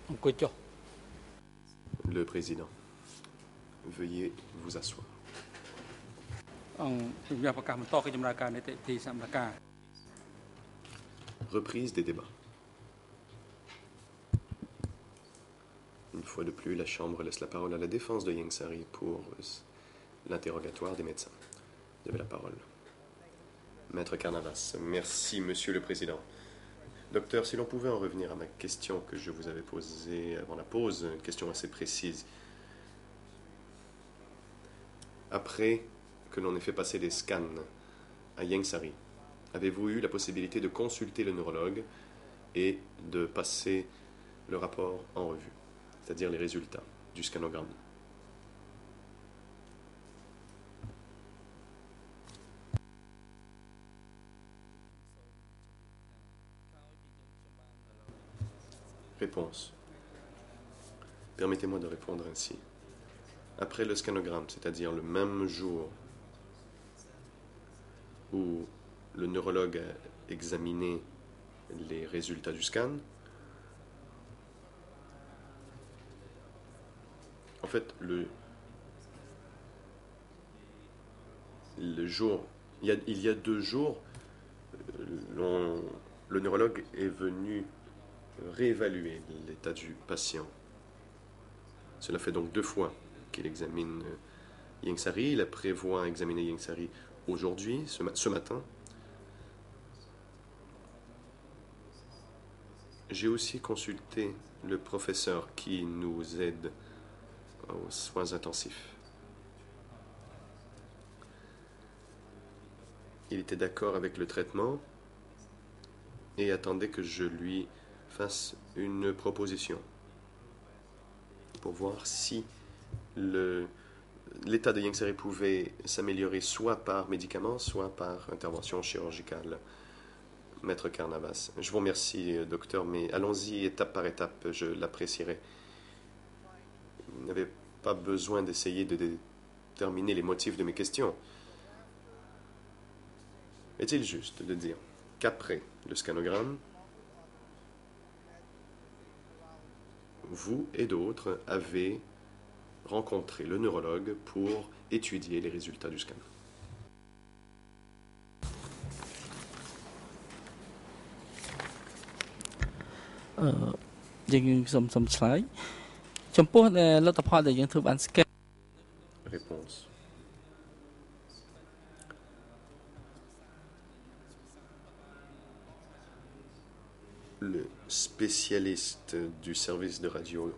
Le président, veuillez vous asseoir. ខ្ញុំយកប្រកាសបន្តកិច្ចដំណើរការនីតិវិធីសម្ដែងការ Reprise des débats. Une fois de plus, la Chambre laisse la parole à la défense de Ieng Sary pour l'interrogatoire des médecins. Vous avez la parole. Maître Carnavas, merci Monsieur le Président. Docteur, si l'on pouvait en revenir à ma question que je vous avais posée avant la pause, une question assez précise. Après que l'on ait fait passer des scans à Ieng Sary, avez-vous eu la possibilité de consulter le neurologue et de passer le rapport en revue, c'est-à-dire les résultats du scanogramme? Réponse. Permettez-moi de répondre ainsi. Après le scanogramme, c'est-à-dire le même jour où le neurologue a examiné les résultats du scan, en fait, le jour, il y a 2 jours, le neurologue est venu réévaluer l'état du patient. Cela fait donc 2 fois qu'il examine Ieng Sary. Il prévoit examiner Ieng Sary aujourd'hui, ce matin. J'ai aussi consulté le professeur qui nous aide aux soins intensifs. Il était d'accord avec le traitement et attendait que je lui fasse une proposition pour voir si l'état de Ieng Sary pouvait s'améliorer soit par médicaments, soit par intervention chirurgicale. Maître Carnavas, je vous remercie, docteur, mais allons-y étape par étape, je l'apprécierais. Vous n'avez pas besoin d'essayer de déterminer les motifs de mes questions. Est-il juste de dire qu'après le scanogramme, vous et d'autres avez rencontré le neurologue pour étudier les résultats du scan? Réponse. Le spécialiste du service de radiologie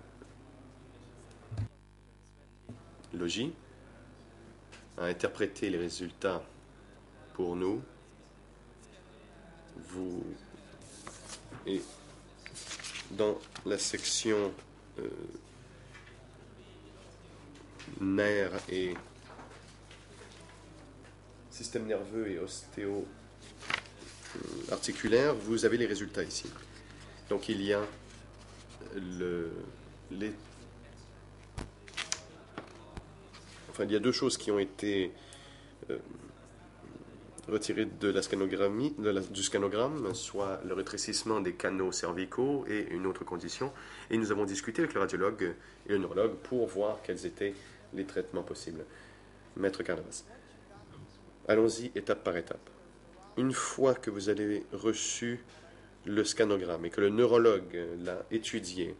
a interprété les résultats pour nous. Et dans la section nerfs et système nerveux et ostéo-articulaire, vous avez les résultats ici. Donc il y a il y a 2 choses qui ont été retirées de la scanographie, du scanogramme, soit le rétrécissement des canaux cervicaux et une autre condition. Et nous avons discuté avec le radiologue et le neurologue pour voir quels étaient les traitements possibles. Maître Carnavas, allons-y étape par étape. Une fois que vous avez reçu le scanogramme et que le neurologue l'a étudié,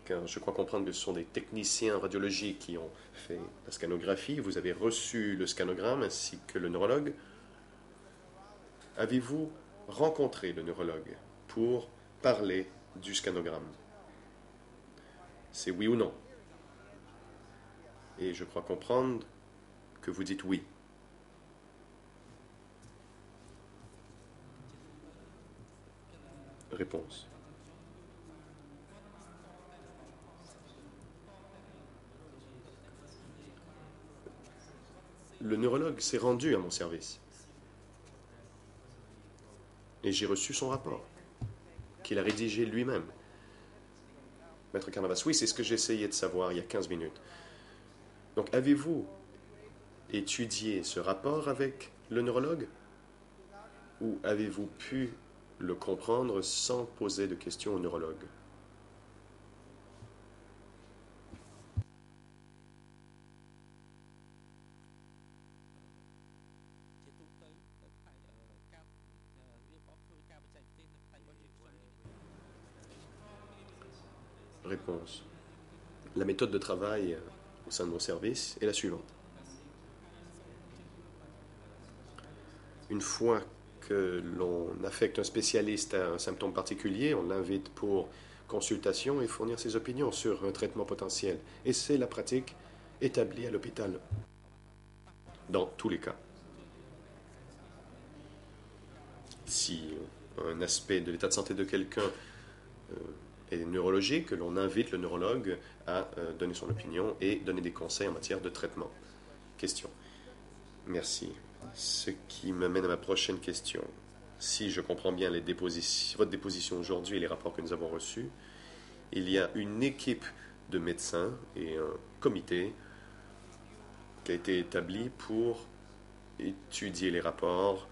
car je crois comprendre que ce sont des techniciens en radiologie qui ont fait la scanographie, vous avez reçu le scanogramme ainsi que le neurologue. Avez-vous rencontré le neurologue pour parler du scanogramme? C'est oui ou non? Et je crois comprendre que vous dites oui. Réponse. Le neurologue s'est rendu à mon service. Et j'ai reçu son rapport, qu'il a rédigé lui-même. Maître Carnavas, oui, c'est ce que j'essayais de savoir il y a 15 minutes. Donc, avez-vous étudié ce rapport avec le neurologue? Ou avez-vous pu le comprendre sans poser de questions au neurologue? Réponse. La méthode de travail au sein de nos services est la suivante. Une fois que l'on affecte un spécialiste à un symptôme particulier, on l'invite pour consultation et fournir ses opinions sur un traitement potentiel. Et c'est la pratique établie à l'hôpital, dans tous les cas. Si un aspect de l'état de santé de quelqu'un est neurologique, l'on invite le neurologue à donner son opinion et donner des conseils en matière de traitement. Question. Merci. Ce qui m'amène à ma prochaine question. Si je comprends bien votre déposition aujourd'hui et les rapports que nous avons reçus, il y a une équipe de médecins et un comité qui a été établi pour étudier les rapports,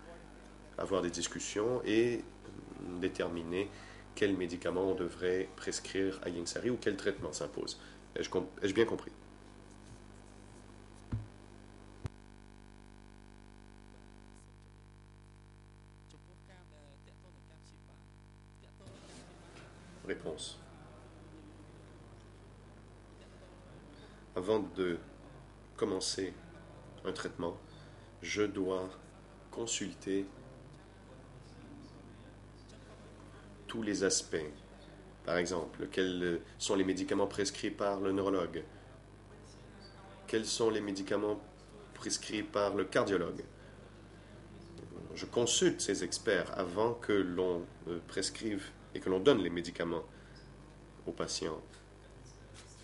avoir des discussions et déterminer quels médicaments on devrait prescrire à Yingsari ou quel traitement s'impose. Ai-je bien compris? Réponse. Avant de commencer un traitement, je dois consulter tous les aspects. Par exemple, quels sont les médicaments prescrits par le neurologue? Quels sont les médicaments prescrits par le cardiologue? Je consulte ces experts avant que l'on prescrive et que l'on donne les médicaments aux patients.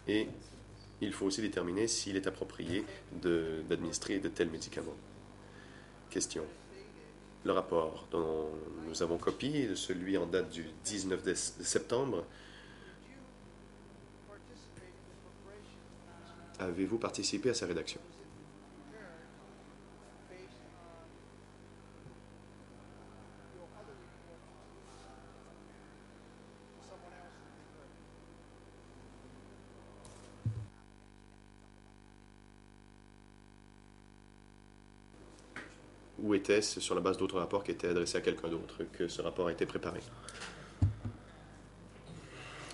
Et il faut aussi déterminer s'il est approprié d'administrer de tels médicaments. Question. Le rapport dont nous avons copie, celui en date du 19 septembre, avez-vous participé à sa rédaction? Ou était-ce sur la base d'autres rapports qui étaient adressés à quelqu'un d'autre que ce rapport a été préparé?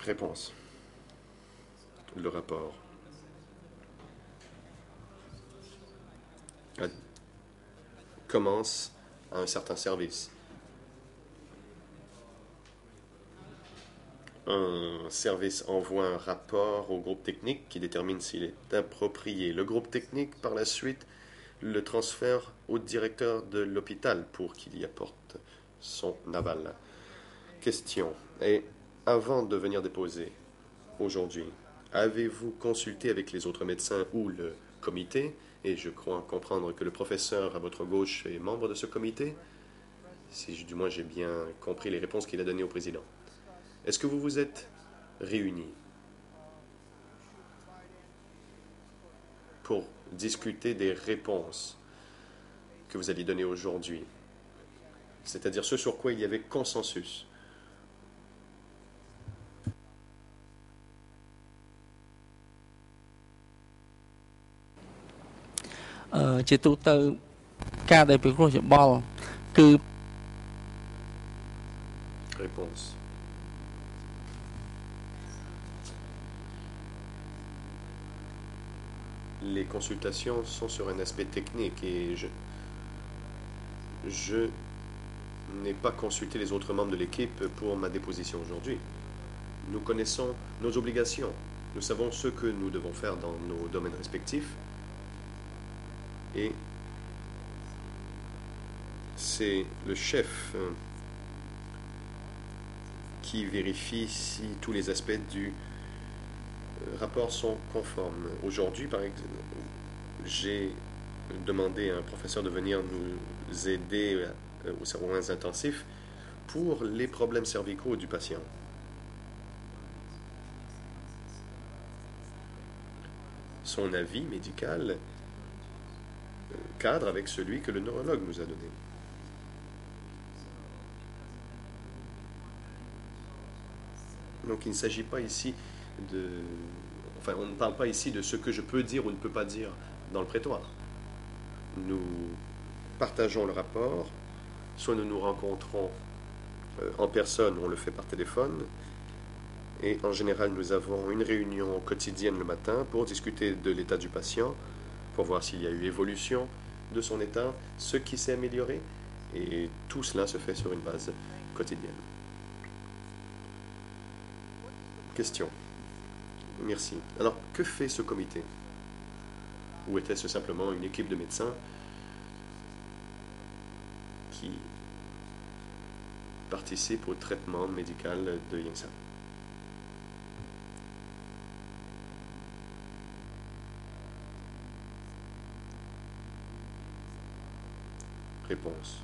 Réponse. Le rapport commence à un certain service. Un service envoie un rapport au groupe technique qui détermine s'il est approprié. Le groupe technique, par la suite, le transfère au directeur de l'hôpital pour qu'il y apporte son aval. Question. Et avant de venir déposer aujourd'hui, avez-vous consulté avec les autres médecins ou le comité? Et je crois comprendre que le professeur à votre gauche est membre de ce comité, si du moins j'ai bien compris les réponses qu'il a données au président. Est-ce que vous vous êtes réunis pour discuter des réponses que vous alliez donner aujourd'hui, c'est-à-dire ce sur quoi il y avait consensus? Réponse. Les consultations sont sur un aspect technique et je n'ai pas consulté les autres membres de l'équipe pour ma déposition aujourd'hui. Nous connaissons nos obligations. Nous savons ce que nous devons faire dans nos domaines respectifs. Et c'est le chef qui vérifie si tous les aspects du rapport sont conformes. Aujourd'hui, par exemple, j'ai demandé à un professeur de venir nous aider aux soins intensifs pour les problèmes cervicaux du patient. Son avis médical cadre avec celui que le neurologue nous a donné. Donc il ne s'agit pas ici de... Enfin, on ne parle pas ici de ce que je peux dire ou ne peux pas dire dans le prétoire. Nous partageons le rapport, soit nous nous rencontrons en personne, ou on le fait par téléphone, Et en général, nous avons une réunion quotidienne le matin pour discuter de l'état du patient, pour voir s'il y a eu évolution de son état, ce qui s'est amélioré. Et tout cela se fait sur une base quotidienne. Question. Merci. Alors, que fait ce comité? Ou était-ce simplement une équipe de médecins qui participe au traitement médical de Yang Sari? Réponse.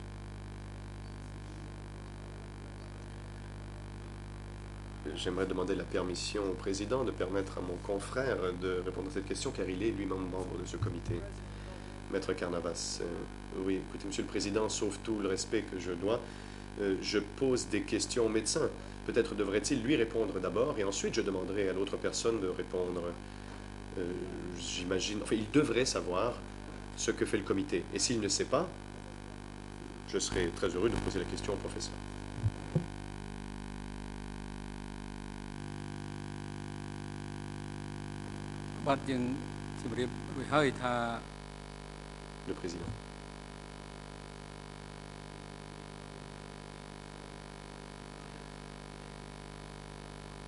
J'aimerais demander la permission au président de permettre à mon confrère de répondre à cette question, car il est lui-même membre de ce comité. Maître Carnavas, oui, écoutez, Monsieur le Président, sauf tout le respect que je dois, je pose des questions au médecin. Peut-être devrait-il lui répondre d'abord, et ensuite je demanderai à l'autre personne de répondre. J'imagine, enfin, il devrait savoir ce que fait le comité. Et s'il ne sait pas, je serai très heureux de poser la question au professeur. Le président.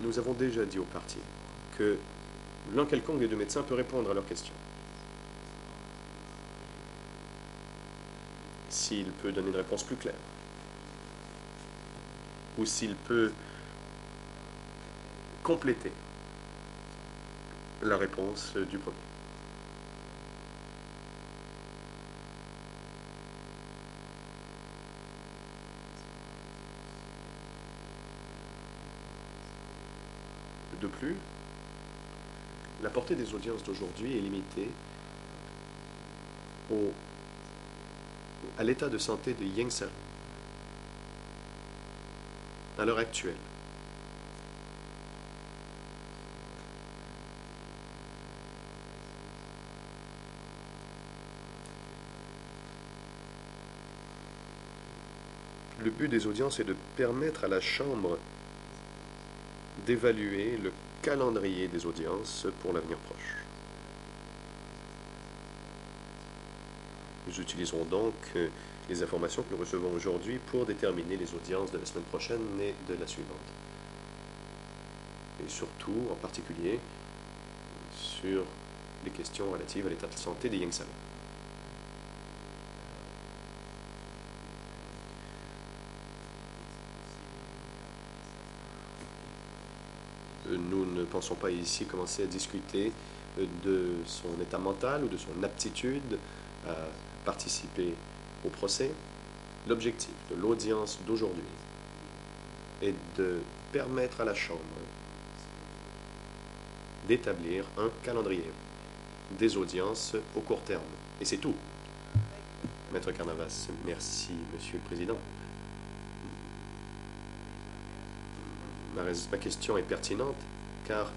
Nous avons déjà dit au parti que l'un quelconque des deux médecins peut répondre à leurs questions. S'il peut donner une réponse plus claire, ou s'il peut compléter la réponse du premier. De plus, la portée des audiences d'aujourd'hui est limitée à l'état de santé de Yang Sari à l'heure actuelle. Le but des audiences est de permettre à la Chambre d'évaluer le calendrier des audiences pour l'avenir proche. Nous utiliserons donc les informations que nous recevons aujourd'hui pour déterminer les audiences de la semaine prochaine et de la suivante. Et surtout, en particulier, sur les questions relatives à l'état de santé des Yang Sari. Nous ne pensons pas ici commencer à discuter de son état mental ou de son aptitude à participer au procès. L'objectif de l'audience d'aujourd'hui est de permettre à la Chambre d'établir un calendrier des audiences au court terme. Et c'est tout. Maître Carnavas, merci, Monsieur le Président. Ma question est pertinente, car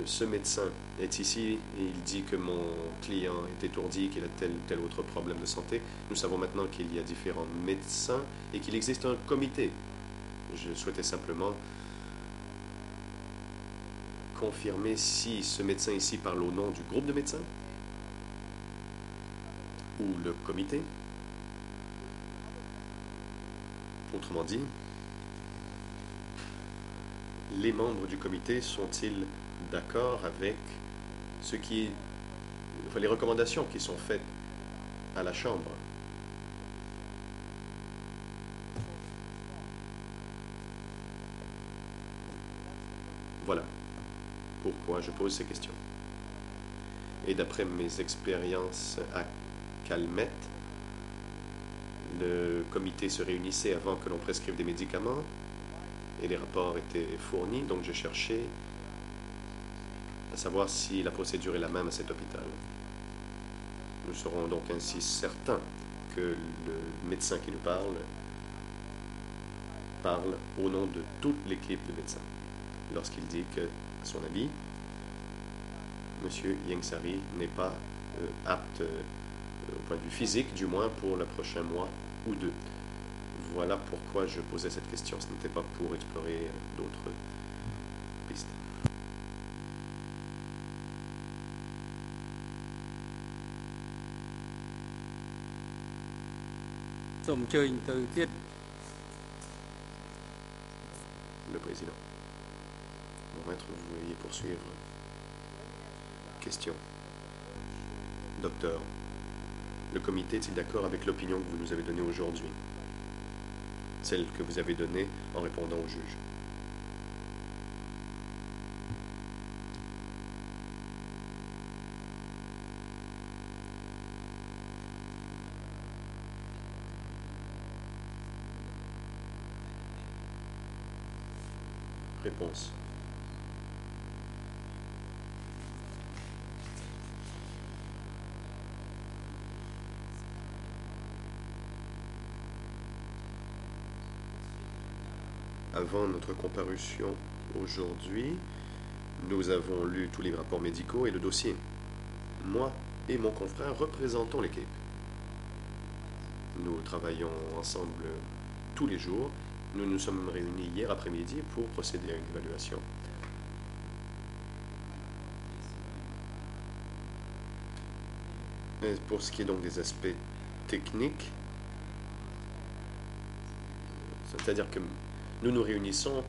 ce médecin est ici et il dit que mon client est étourdi, qu'il a tel ou tel autre problème de santé. Nous savons maintenant qu'il y a différents médecins et qu'il existe un comité. Je souhaitais simplement confirmer si ce médecin ici parle au nom du groupe de médecins ou le comité. Autrement dit, les membres du comité sont-ils d'accord avec ce qui, enfin, les recommandations qui sont faites à la Chambre? Voilà pourquoi je pose ces questions. Et d'après mes expériences à Calmette, le comité se réunissait avant que l'on prescrive des médicaments et les rapports étaient fournis, donc je cherchais à savoir si la procédure est la même à cet hôpital. Nous serons donc ainsi certains que le médecin qui nous parle au nom de toute l'équipe de médecins, lorsqu'il dit que, à son avis, M. Yang Sari n'est pas apte, au point de vue physique, du moins pour le prochain mois ou deux. Voilà pourquoi je posais cette question. Ce n'était pas pour explorer d'autres triste. សូមអញ្ជើញទៅទៀត Le président. Mon maître, vous veuillez poursuivre. Question. Docteur, le comité est-il d'accord avec l'opinion que vous nous avez donnée aujourd'hui? Celle que vous avez donnée en répondant au juge. Réponse. Avant notre comparution aujourd'hui, nous avons lu tous les rapports médicaux et le dossier. Moi et mon confrère représentons l'équipe. Nous travaillons ensemble tous les jours. Nous nous sommes réunis hier après-midi pour procéder à une évaluation. Et pour ce qui est donc des aspects techniques, c'est-à-dire que nous nous réunissons,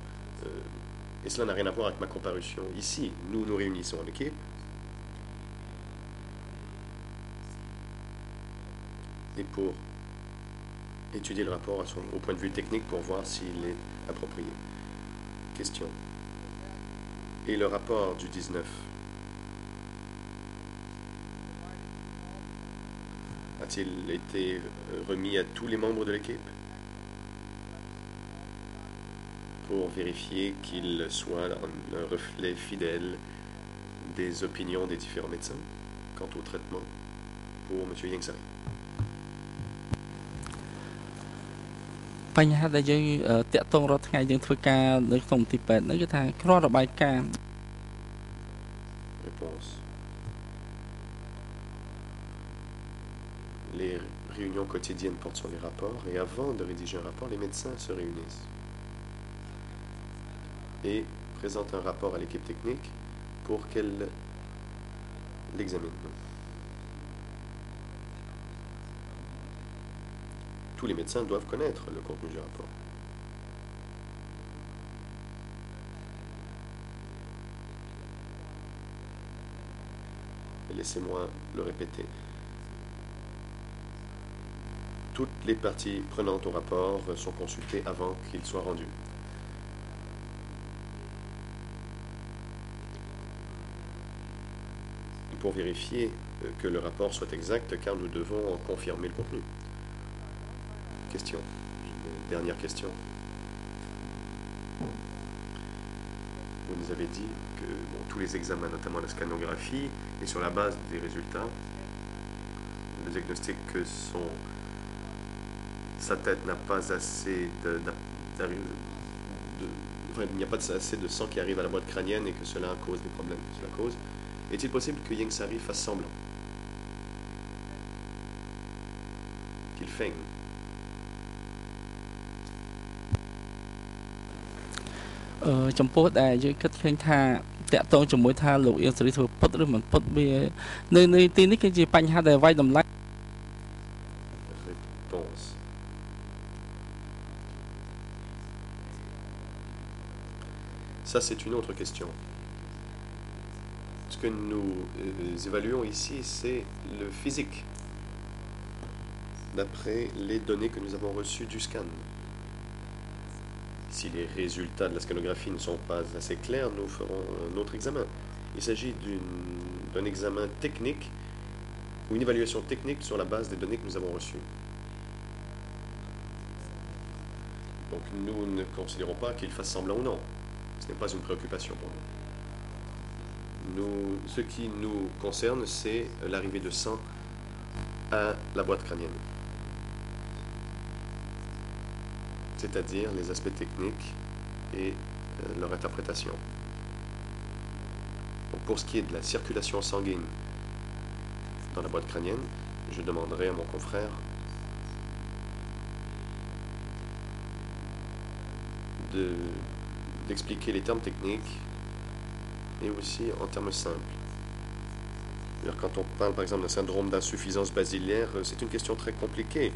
et cela n'a rien à voir avec ma comparution ici, nous nous réunissons en équipe, et pour étudier le rapport au point de vue technique pour voir s'il est approprié. Question. Et le rapport du 19 a-t-il été remis à tous les membres de l'équipe pour vérifier qu'il soit un reflet fidèle des opinions des différents médecins quant au traitement pour M. Yengsari? បញ្ហាដែលយើងតាក់ទងរាល់ថ្ងៃយើងធ្វើការនៅក្នុងទីពេទ្យហ្នឹងគឺថាគ្រាន់របាយការណ៍ Réponse. Les réunions quotidiennes portent sur les rapports et avant de rédiger un rapport, les médecins se réunissent et présentent un rapport à l'équipe technique pour qu'elle l'examine. Tous les médecins doivent connaître le contenu du rapport. Laissez-moi le répéter. Toutes les parties prenantes au rapport sont consultées avant qu'il soit rendu. Pour vérifier que le rapport soit exact, car nous devons en confirmer le contenu. Question. Dernière question. Vous nous avez dit que tous les examens, notamment la scanographie, et sur la base des résultats, le diagnostic que sa tête n'a pas assez il n'y a pas assez de sang qui arrive à la boîte crânienne et que cela cause des problèmes. Cela cause. Est-il possible que Yengsari fasse semblant? Qu'il feigne? ចំពោះដែលយើងគិតឃើញថាតាក់ទងជាមួយថាលោកអៀងសេរីធ្វើពុតឬមិនពុតវានៅទីនេះគឺជាបញ្ហាដែលវាយតម្លៃ Réponse. Ça, c'est une autre question. Ce que nous évaluons ici, c'est le physique, d'après les données que nous avons reçues du scan. Si les résultats de la scanographie ne sont pas assez clairs, nous ferons un autre examen. Il s'agit d'un examen technique ou une évaluation technique sur la base des données que nous avons reçues. Donc nous ne considérons pas qu'il fasse semblant ou non. Ce n'est pas une préoccupation pour nous. Ce qui nous concerne, c'est l'arrivée de sang à la boîte crânienne. C'est-à-dire les aspects techniques et leur interprétation. Donc pour ce qui est de la circulation sanguine dans la boîte crânienne, je demanderai à mon confrère d'expliquer les termes techniques et aussi en termes simples. Quand on parle par exemple d'un syndrome d'insuffisance basilaire, c'est une question très compliquée.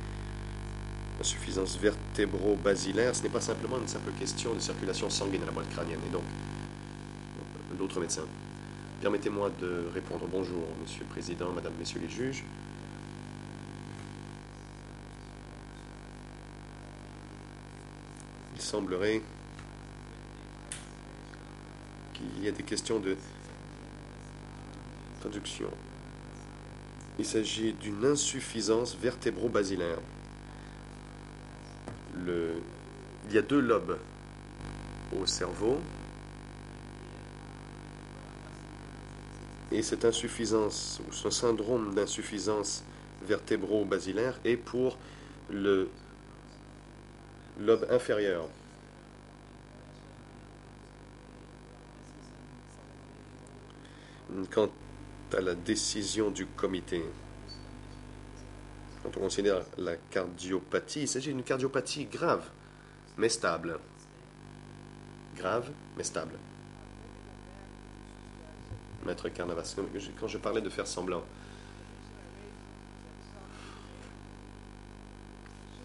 Insuffisance vertébro-basilaire, ce n'est pas simplement une simple question de circulation sanguine à la boîte crânienne. Et donc, l'autre médecin. Permettez-moi de répondre. Bonjour, Monsieur le Président, Madame, Messieurs les juges. Il semblerait qu'il y a des questions de traduction. Il s'agit d'une insuffisance vertébro-basilaire. Il y a 2 lobes au cerveau. Et cette insuffisance, ou ce syndrome d'insuffisance vertébro-basilaire est pour le lobe inférieur. Quant à la décision du comité, quand on considère la cardiopathie, il s'agit d'une cardiopathie grave, mais stable. Grave, mais stable. Maître Carnavas, quand je parlais de faire semblant,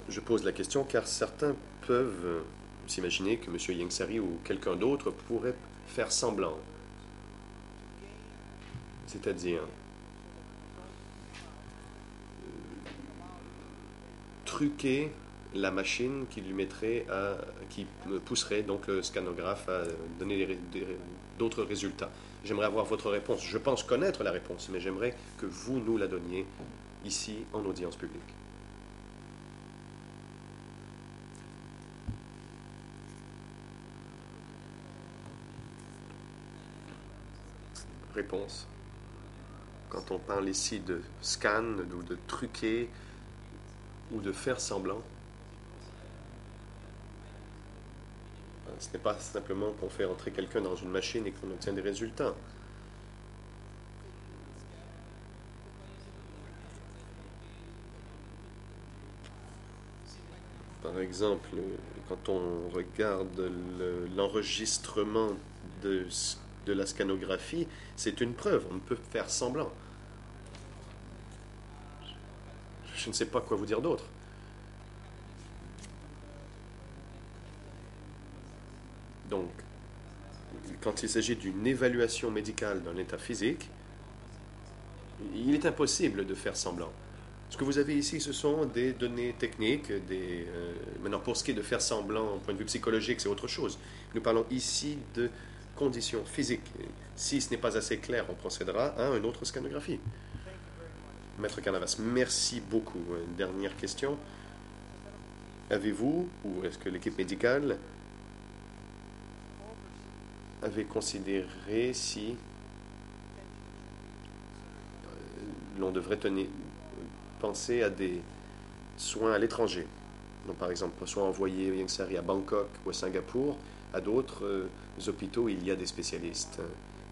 je pose la question car certains peuvent s'imaginer que M. Yengsari ou quelqu'un d'autre pourrait faire semblant. C'est-à-dire truquer la machine qui qui pousserait donc le scanographe à donner d'autres résultats. J'aimerais avoir votre réponse. Je pense connaître la réponse, mais j'aimerais que vous nous la donniez ici en audience publique. Réponse. Quand on parle ici de scan ou de truquer ou de faire semblant, ce n'est pas simplement qu'on fait entrer quelqu'un dans une machine et qu'on obtient des résultats. Par exemple, quand on regarde l'enregistrement de la scanographie, c'est une preuve, on peut faire semblant. Je ne sais pas quoi vous dire d'autre. Donc, quand il s'agit d'une évaluation médicale d'un état physique, il est impossible de faire semblant. Ce que vous avez ici, ce sont des données techniques. Maintenant, pour ce qui est de faire semblant, au point de vue psychologique, c'est autre chose. Nous parlons ici de conditions physiques. Si ce n'est pas assez clair, on procédera à une autre scanographie. Maître Carnavas, merci beaucoup. Une dernière question. Avez-vous, ou est-ce que l'équipe médicale avait considéré si l'on devrait penser à des soins à l'étranger? Donc, par exemple, soit envoyer Yengsari à Bangkok ou à Singapour, à d'autres hôpitaux, il y a des spécialistes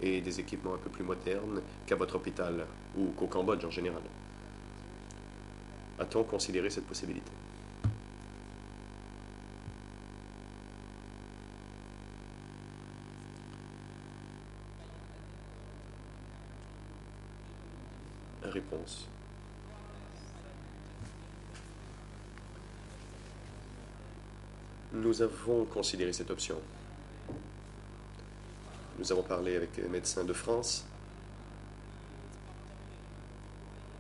et des équipements un peu plus modernes qu'à votre hôpital ou qu'au Cambodge en général. A-t-on considéré cette possibilité? Réponse. Nous avons considéré cette option. Nous avons parlé avec les médecins de France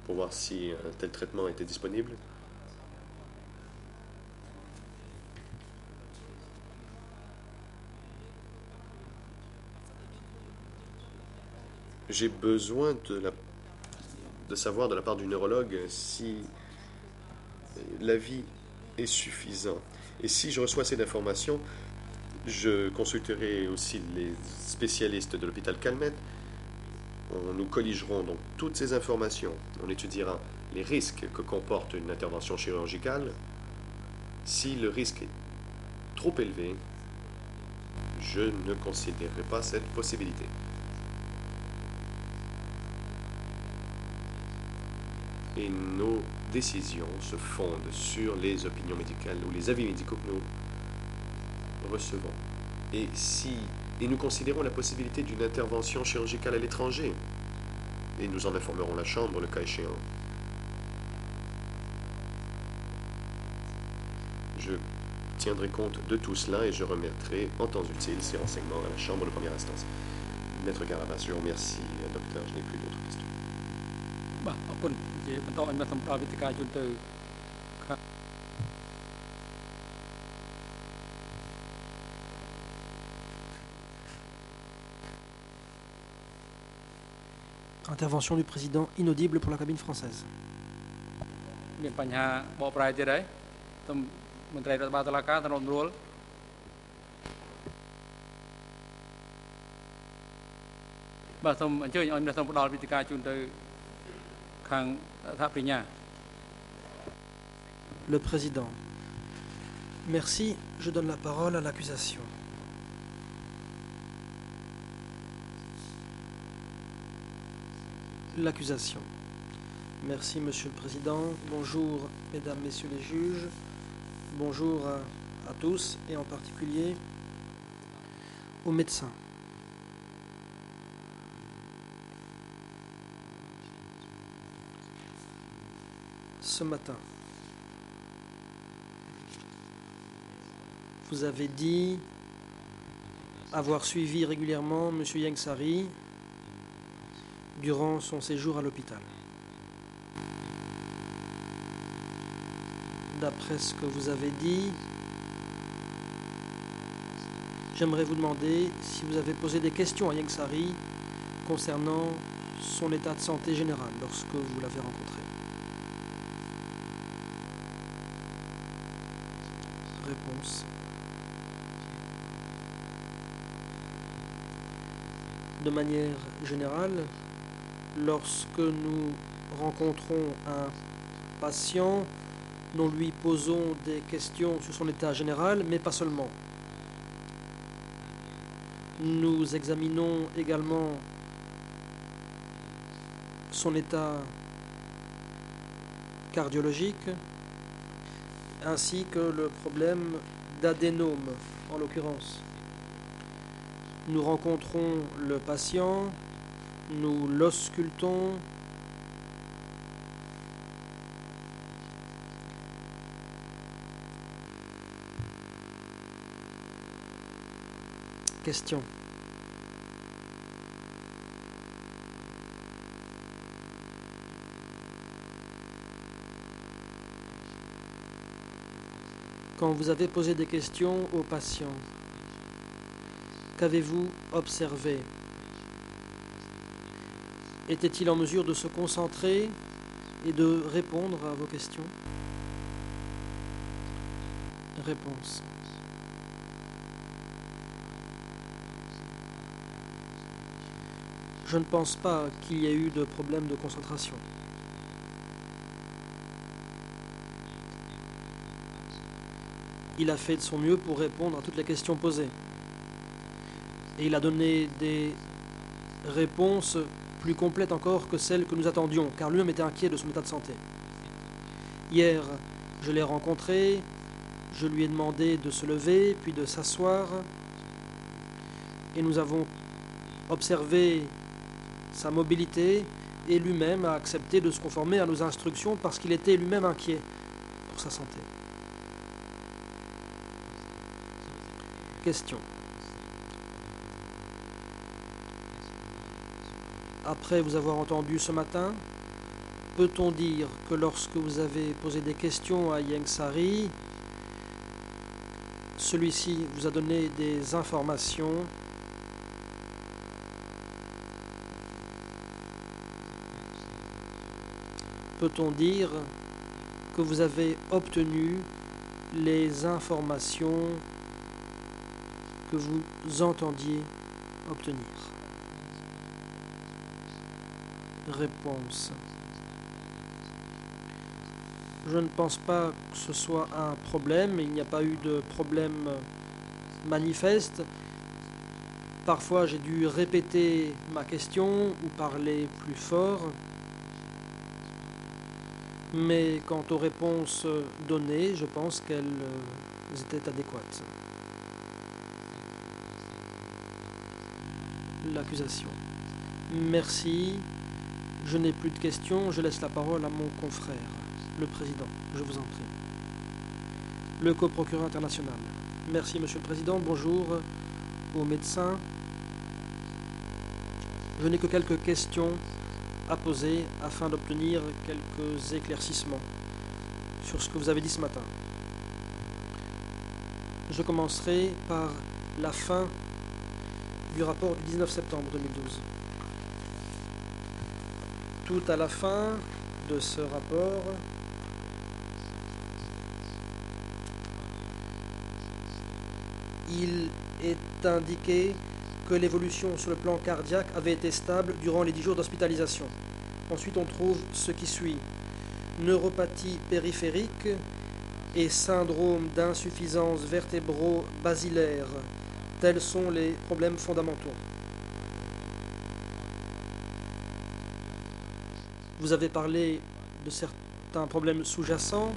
pour voir si un tel traitement était disponible. J'ai besoin de savoir de la part du neurologue si l'avis est suffisant. Et si je reçois ces informations, je consulterai aussi les spécialistes de l'hôpital Calmette. Nous colligerons donc toutes ces informations. On étudiera les risques que comporte une intervention chirurgicale. Si le risque est trop élevé, je ne considérerai pas cette possibilité. Et nos décisions se fondent sur les opinions médicales ou les avis médicaux que nous recevons. Et si et nous considérons la possibilité d'une intervention chirurgicale à l'étranger. Et nous en informerons la Chambre le cas échéant. Je tiendrai compte de tout cela et je remettrai en temps utile ces renseignements à la Chambre de première instance. Maître Carabas, je vous remercie, docteur, je n'ai plus d'autres questions. បាទអរគុណជាបន្តឲ្យមកសម្រាប់វិទ្យាជនទៅ Intervention du président inaudible pour la cabine française. មានបញ្ហាបកប្រែទៀតហើយទៅមន្ត្រីរដ្ឋបាលតុលាការទៅរំរួលបាទសូមអញ្ជើញឲ្យអ្នកសូមផ្ដល់វិទ្យាជូនទៅខាងថាបញ្ញា Le président. Merci, je donne la parole à l'accusation. L'accusation. Merci, Monsieur le Président. Bonjour, Mesdames, Messieurs les juges. Bonjour à tous et en particulier aux médecins. Ce matin, vous avez dit avoir suivi régulièrement M. Yengsari durant son séjour à l'hôpital. D'après ce que vous avez dit, j'aimerais vous demander si vous avez posé des questions à Yengsari concernant son état de santé général lorsque vous l'avez rencontré. Réponse. De manière générale, lorsque nous rencontrons un patient, nous lui posons des questions sur son état général, mais pas seulement. Nous examinons également son état cardiologique, ainsi que le problème d'adénome, en l'occurrence. Nous rencontrons le patient, nous l'auscultons, question. Quand vous avez posé des questions aux patients, qu'avez-vous observé? Était-il en mesure de se concentrer et de répondre à vos questions? Réponse. Je ne pense pas qu'il y ait eu de problème de concentration. Il a fait de son mieux pour répondre à toutes les questions posées. Et il a donné des réponses plus complètes encore que celles que nous attendions, car lui-même était inquiet de son état de santé. Hier, je l'ai rencontré, je lui ai demandé de se lever, puis de s'asseoir, et nous avons observé sa mobilité, et lui-même a accepté de se conformer à nos instructions parce qu'il était lui-même inquiet pour sa santé. Question. Après vous avoir entendu ce matin, peut-on dire que lorsque vous avez posé des questions à Yengsari, celui-ci vous a donné des informations peut-on dire que vous avez obtenu les informations que vous entendiez obtenir? Réponse. Je ne pense pas que ce soit un problème, il n'y a pas eu de problème manifeste. Parfois j'ai dû répéter ma question ou parler plus fort, mais quant aux réponses données, je pense qu'elles étaient adéquates. l'accusation. Merci. Je n'ai plus de questions. Je laisse la parole à mon confrère, le président. Je vous en prie. Le coprocureur international. Merci, Monsieur le Président. Bonjour aux médecins. Je n'ai que quelques questions à poser afin d'obtenir quelques éclaircissements sur ce que vous avez dit ce matin. Je commencerai par la fin du rapport du 19 septembre 2012. Tout à la fin de ce rapport, il est indiqué que l'évolution sur le plan cardiaque avait été stable durant les 10 jours d'hospitalisation. Ensuite, on trouve ce qui suit. Neuropathie périphérique et syndrome d'insuffisance vertébro-basilaire. Tels sont les problèmes fondamentaux. Vous avez parlé de certains problèmes sous-jacents,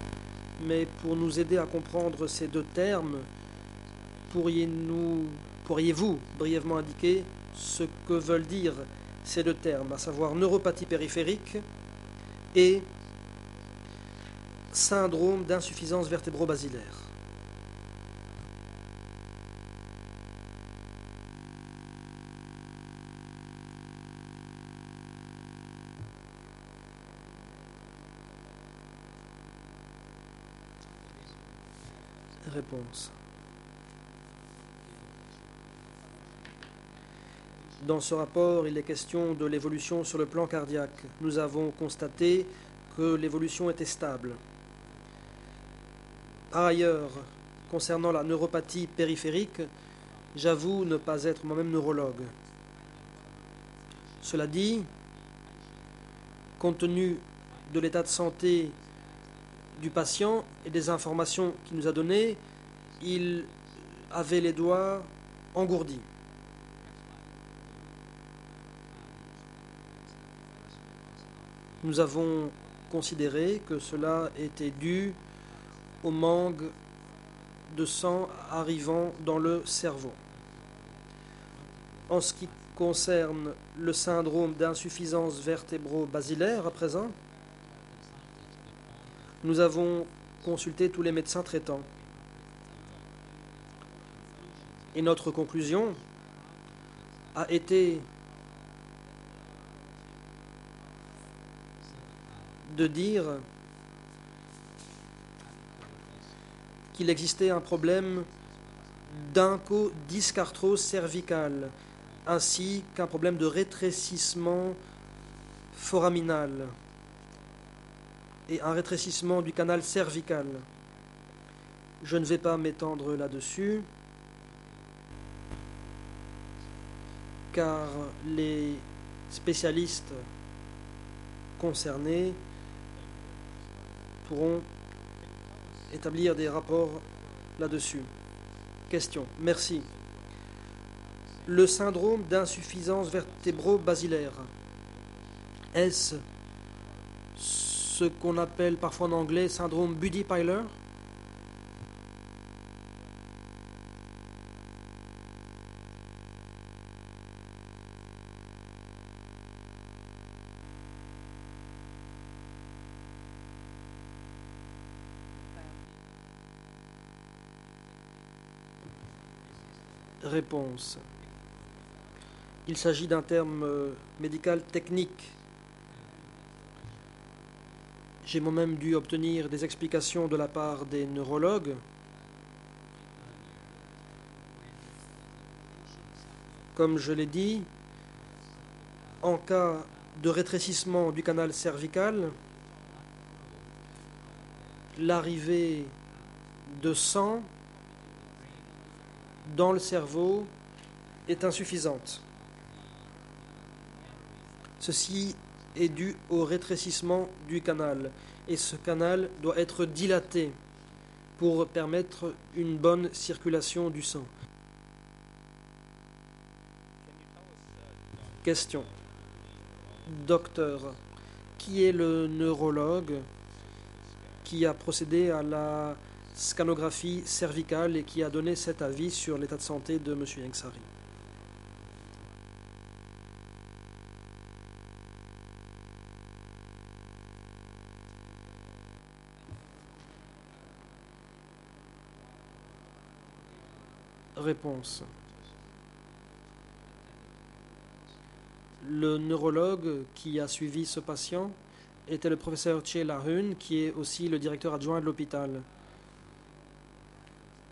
mais pour nous aider à comprendre ces deux termes, pourriez-vous brièvement indiquer ce que veulent dire ces deux termes, à savoir neuropathie périphérique et syndrome d'insuffisance vertébro-basilaire? Réponse. Dans ce rapport, il est question de l'évolution sur le plan cardiaque. Nous avons constaté que l'évolution était stable. Par ailleurs, concernant la neuropathie périphérique, j'avoue ne pas être moi-même neurologue. Cela dit, compte tenu de l'état de santé du patient et des informations qu'il nous a données, il avait les doigts engourdis. Nous avons considéré que cela était dû au manque de sang arrivant dans le cerveau. En ce qui concerne le syndrome d'insuffisance vertébro-basilaire à présent, nous avons consulté tous les médecins traitants. Et notre conclusion a été de dire qu'il existait un problème d'incodiscarthrose cervicale, ainsi qu'un problème de rétrécissement foraminal et un rétrécissement du canal cervical. Je ne vais pas m'étendre là-dessus, car les spécialistes concernés pourront établir des rapports là-dessus. Question. Merci. Le syndrome d'insuffisance vertébro-basilaire, est-ce ce qu'on appelle parfois en anglais syndrome Buddy-Pyler? Réponse. Il s'agit d'un terme médical technique. J'ai moi-même dû obtenir des explications de la part des neurologues. Comme je l'ai dit, en cas de rétrécissement du canal cervical, l'arrivée de sang dans le cerveau est insuffisante. Ceci est dû au rétrécissement du canal et ce canal doit être dilaté pour permettre une bonne circulation du sang. Question. Docteur, qui est le neurologue qui a procédé à la scanographie cervicale et qui a donné cet avis sur l'état de santé de M. Yangsari? Réponse. Le neurologue qui a suivi ce patient était le professeur Che La-hun, qui est aussi le directeur adjoint de l'hôpital.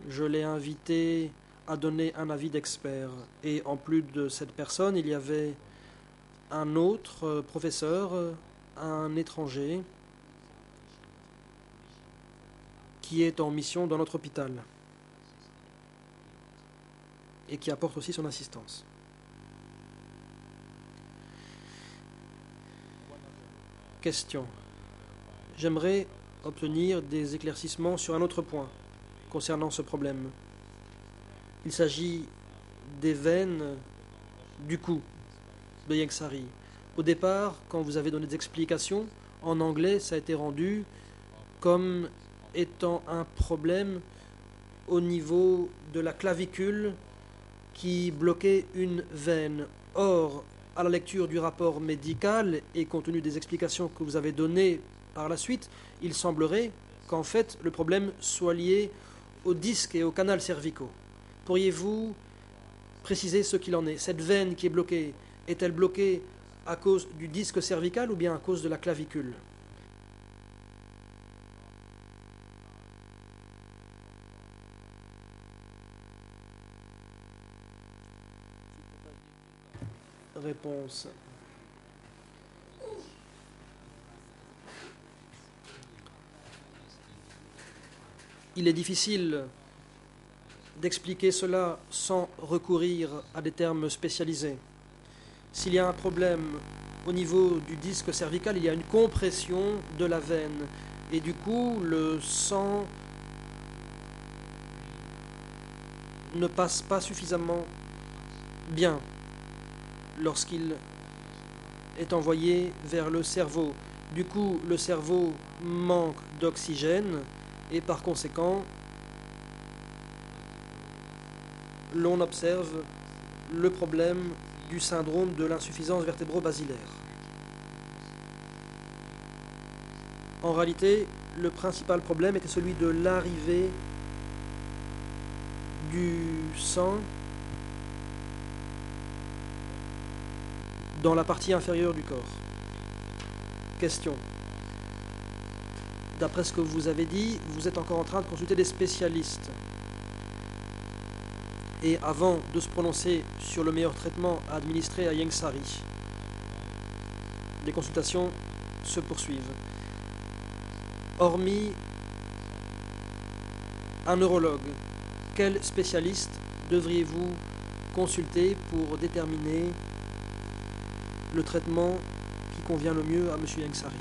Je l'ai invité à donner un avis d'expert. Et en plus de cette personne, il y avait un autre professeur, un étranger, qui est en mission dans notre hôpital et qui apporte aussi son assistance. Question. J'aimerais obtenir des éclaircissements sur un autre point concernant ce problème. Il s'agit des veines du cou de Yengsari. Au départ, quand vous avez donné des explications, en anglais, ça a été rendu comme étant un problème au niveau de la clavicule qui bloquait une veine. Or, à la lecture du rapport médical et compte tenu des explications que vous avez données par la suite, il semblerait qu'en fait le problème soit lié au disque et au canal cervicaux. Pourriez-vous préciser ce qu'il en est? Cette veine qui est bloquée, est-elle bloquée à cause du disque cervical ou bien à cause de la clavicule? Réponse. Il est difficile d'expliquer cela sans recourir à des termes spécialisés. S'il y a un problème au niveau du disque cervical, il y a une compression de la veine et du coup le sang ne passe pas suffisamment bien lorsqu'il est envoyé vers le cerveau. Du coup, le cerveau manque d'oxygène et par conséquent, l'on observe le problème du syndrome de l'insuffisance vertébro-basilaire. En réalité, le principal problème était celui de l'arrivée du sang dans la partie inférieure du corps. Question. D'après ce que vous avez dit, vous êtes encore en train de consulter des spécialistes. Et avant de se prononcer sur le meilleur traitement à administrer à Yengsari, les consultations se poursuivent. Hormis un neurologue, quel spécialiste devriez-vous consulter pour déterminer le traitement qui convient le mieux à M. Yengsari?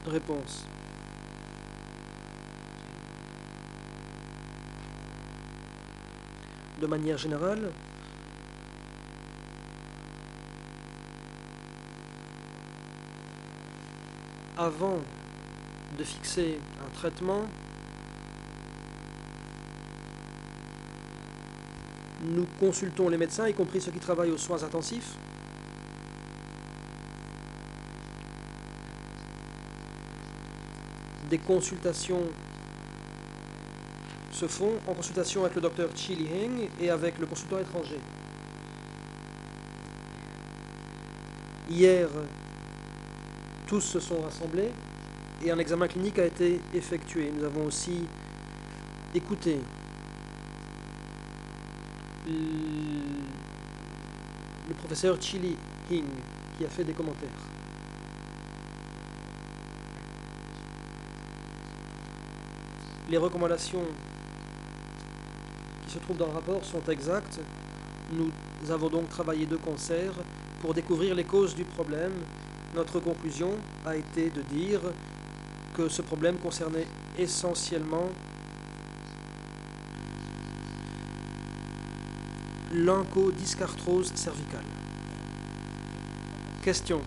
Réponse. De manière générale, avant de fixer un traitement, nous consultons les médecins, y compris ceux qui travaillent aux soins intensifs. Des consultations se font en consultation avec le docteur Chi Li-heng et avec le consultant étranger. Hier, tous se sont rassemblés et un examen clinique a été effectué. Nous avons aussi écouté le professeur Chi Li-heng qui a fait des commentaires. Les recommandations qui se trouvent dans le rapport sont exactes. Nous avons donc travaillé de concert pour découvrir les causes du problème. Notre conclusion a été de dire que ce problème concernait essentiellement l'oncodyscarthrose cervicale. Question.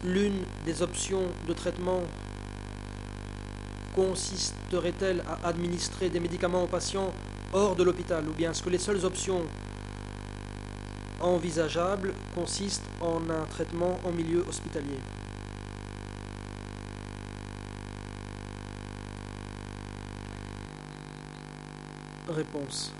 L'une des options de traitement consisterait-elle à administrer des médicaments aux patients hors de l'hôpital, ou bien est-ce que les seules options envisageable consiste en un traitement en milieu hospitalier. Réponse.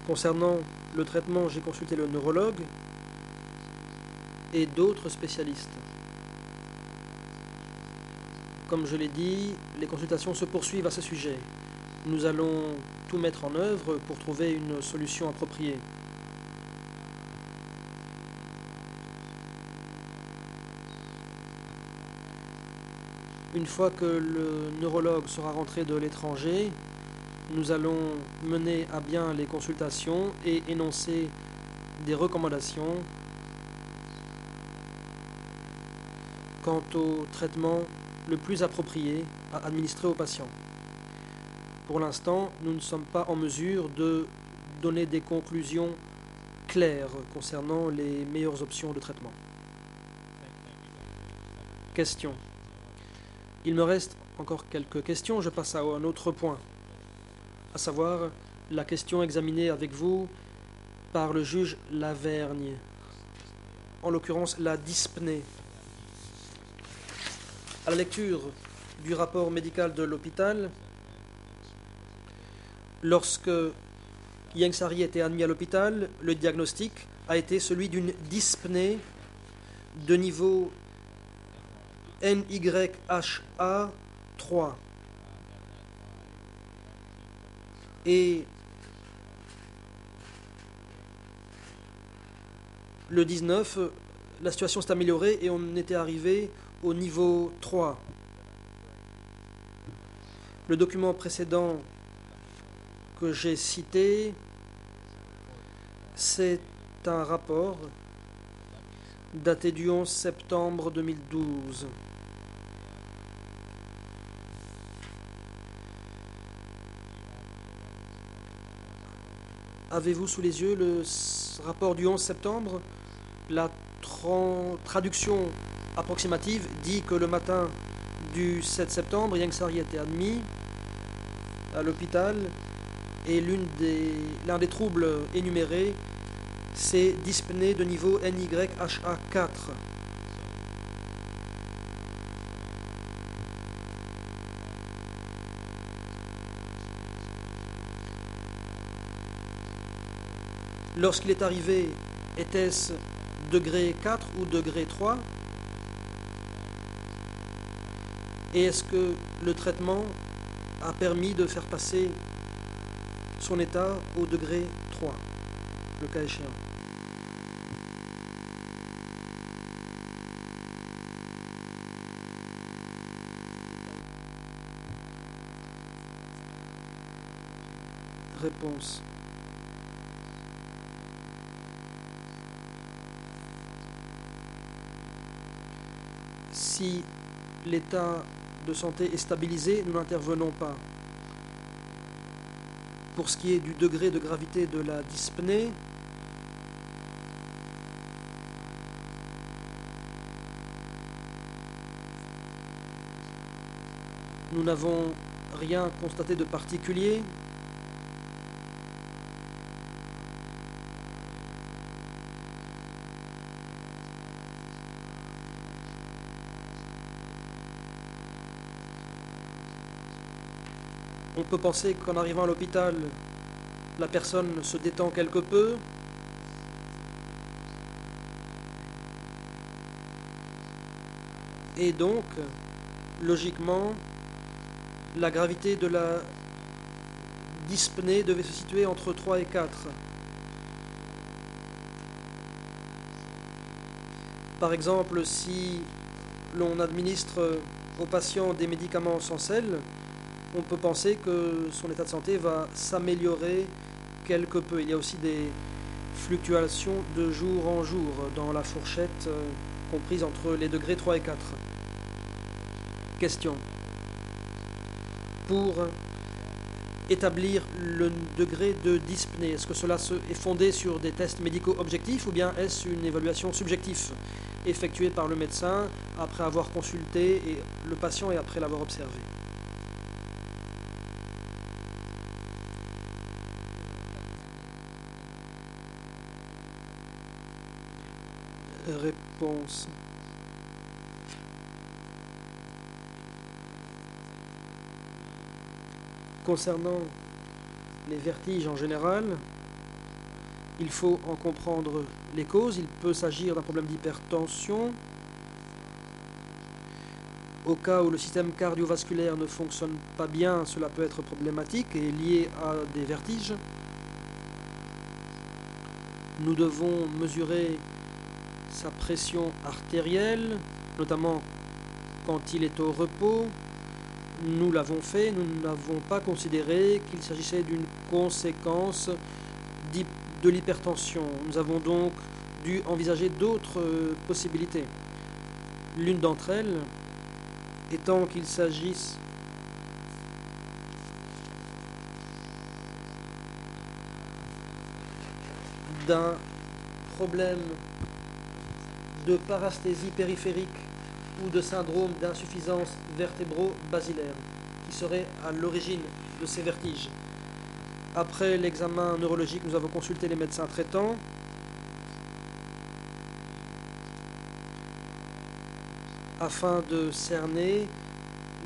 Concernant le traitement, j'ai consulté le neurologue et d'autres spécialistes. Comme je l'ai dit, les consultations se poursuivent à ce sujet. Nous allons tout mettre en œuvre pour trouver une solution appropriée. Une fois que le neurologue sera rentré de l'étranger, nous allons mener à bien les consultations et énoncer des recommandations quant au traitement le plus approprié à administrer aux patients. Pour l'instant, nous ne sommes pas en mesure de donner des conclusions claires concernant les meilleures options de traitement. Question. Il me reste encore quelques questions. Je passe à un autre point, à savoir la question examinée avec vous par le juge Lavergne, en l'occurrence la dyspnée. À la lecture du rapport médical de l'hôpital, lorsque Yang Sari était admis à l'hôpital, le diagnostic a été celui d'une dyspnée de niveau NYHA 3. Et le 19, la situation s'est améliorée et on était arrivé au niveau 3. Le document précédent que j'ai cité, c'est un rapport daté du 11 septembre 2012. Avez-vous sous les yeux le rapport du 11 septembre? La traduction approximative dit que le matin du 7 septembre, Yang Sari était admis à l'hôpital et l'un des troubles énumérés, c'est dyspnée de niveau NYHA 4. Lorsqu'il est arrivé, était-ce degré 4 ou degré 3? Et est-ce que le traitement a permis de faire passer son état au degré 3, le cas échéant? Réponse. Si l'état de santé est stabilisé, nous n'intervenons pas. Pour ce qui est du degré de gravité de la dyspnée, nous n'avons rien constaté de particulier. On peut penser qu'en arrivant à l'hôpital, la personne se détend quelque peu. Et donc, logiquement, la gravité de la dyspnée devait se situer entre 3 et 4. Par exemple, si l'on administre au patient des médicaments sans sel, on peut penser que son état de santé va s'améliorer quelque peu. Il y a aussi des fluctuations de jour en jour dans la fourchette comprise entre les degrés 3 et 4. Question. Pour établir le degré de dyspnée, est-ce que cela est fondé sur des tests médicaux objectifs ou bien est-ce une évaluation subjective effectuée par le médecin après avoir consulté le patient et après l'avoir observé? Réponse. Concernant les vertiges en général, il faut en comprendre les causes. Il peut s'agir d'un problème d'hypertension. Au cas où le système cardiovasculaire ne fonctionne pas bien, cela peut être problématique et lié à des vertiges. Nous devons mesurer sa pression artérielle, notamment quand il est au repos. Nous l'avons fait, nous n'avons pas considéré qu'il s'agissait d'une conséquence de l'hypertension. Nous avons donc dû envisager d'autres possibilités. L'une d'entre elles étant qu'il s'agisse d'un problème de parasthésie périphérique ou de syndrome d'insuffisance vértébro-basilaire qui serait à l'origine de ces vertiges. Après l'examen neurologique, nous avons consulté les médecins traitants. Afin de cerner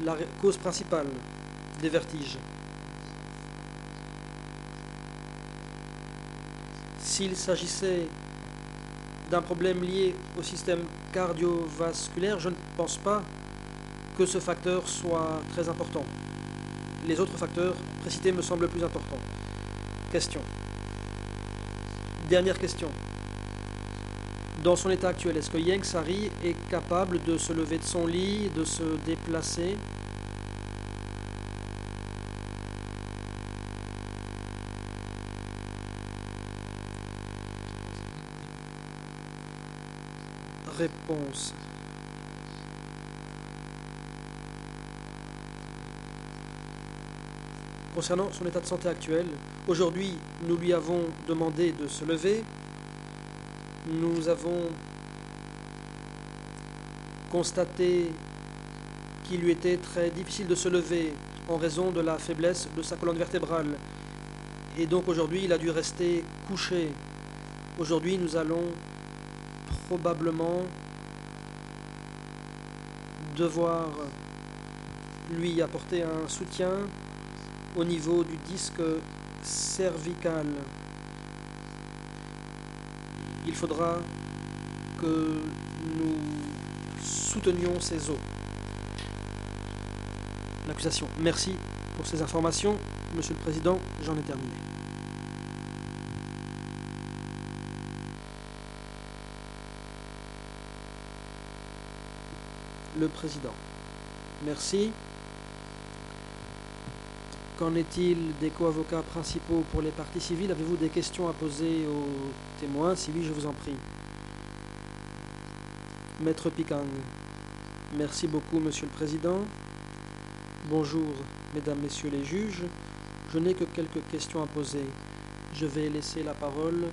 la cause principale des vertiges. S'il s'agissait d'un problème lié au système cardiovasculaire, je ne pense pas que ce facteur soit très important. Les autres facteurs précités me semblent plus importants. Question. Dernière question. Dans son état actuel, est-ce que Ieng Sary est capable de se lever de son lit, de se déplacer? Réponse. Concernant son état de santé actuel, aujourd'hui, nous lui avons demandé de se lever. Nous avons constaté qu'il lui était très difficile de se lever en raison de la faiblesse de sa colonne vertébrale. Et donc aujourd'hui, il a dû rester couché. Aujourd'hui, nous allons probablement devoir lui apporter un soutien au niveau du disque cervical. Il faudra que nous soutenions ses os. L'accusation. Merci pour ces informations. Monsieur le Président, j'en ai terminé. Le Président. Merci. Qu'en est-il des co-avocats principaux pour les parties civiles? Avez-vous des questions à poser aux témoins? Si oui, je vous en prie. Maître Pikang. Merci beaucoup, Monsieur le Président. Bonjour, Mesdames, Messieurs les juges. Je n'ai que quelques questions à poser. Je vais laisser la parole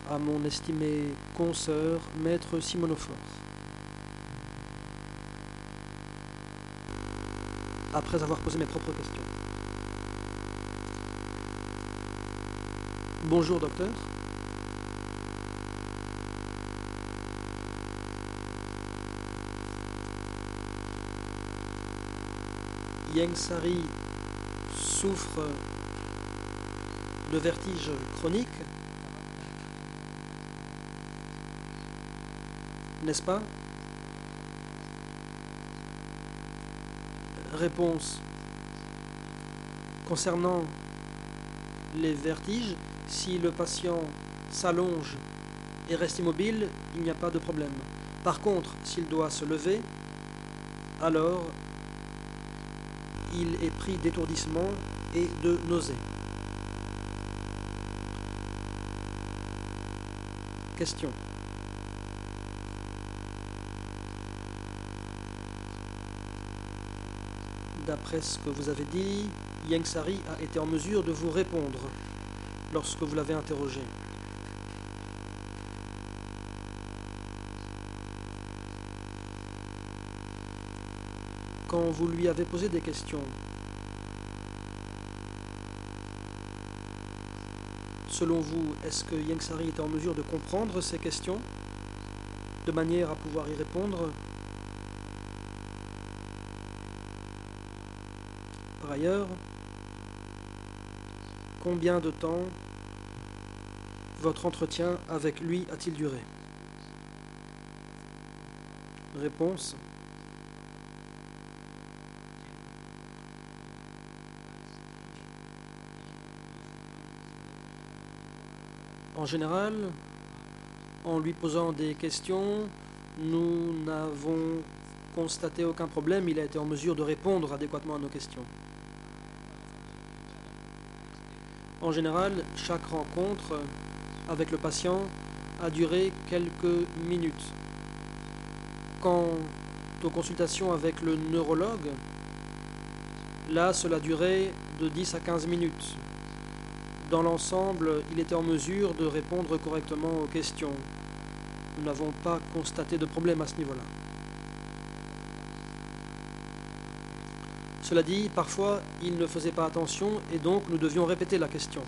à mon estimé consoeur, Maître Simonofor. Après avoir posé mes propres questions. Bonjour, docteur. Ieng Sary souffre de vertige chronique, n'est-ce pas? Réponse. Concernant les vertiges, si le patient s'allonge et reste immobile, il n'y a pas de problème. Par contre, s'il doit se lever, alors il est pris d'étourdissement et de nausée. Question. D'après ce que vous avez dit, Ieng Sary a été en mesure de vous répondre lorsque vous l'avez interrogé. Quand vous lui avez posé des questions, selon vous, est-ce que Ieng Sary était en mesure de comprendre ces questions? de manière à pouvoir y répondre. Par ailleurs, combien de temps votre entretien avec lui a-t-il duré? Réponse. En général, en lui posant des questions, nous n'avons constaté aucun problème. Il a été en mesure de répondre adéquatement à nos questions. En général, chaque rencontre avec le patient a duré quelques minutes. Quant aux consultations avec le neurologue, là, cela durait de 10 à 15 minutes. Dans l'ensemble, il était en mesure de répondre correctement aux questions. Nous n'avons pas constaté de problème à ce niveau-là. Cela dit, parfois, il ne faisait pas attention et donc nous devions répéter la question.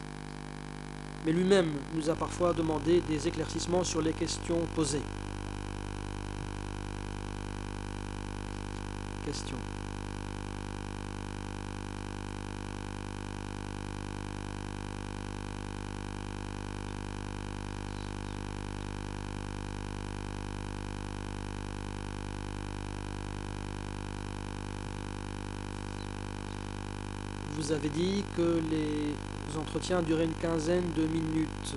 Mais lui-même nous a parfois demandé des éclaircissements sur les questions posées. Question. Vous avez dit que les entretiens duraient une quinzaine de minutes.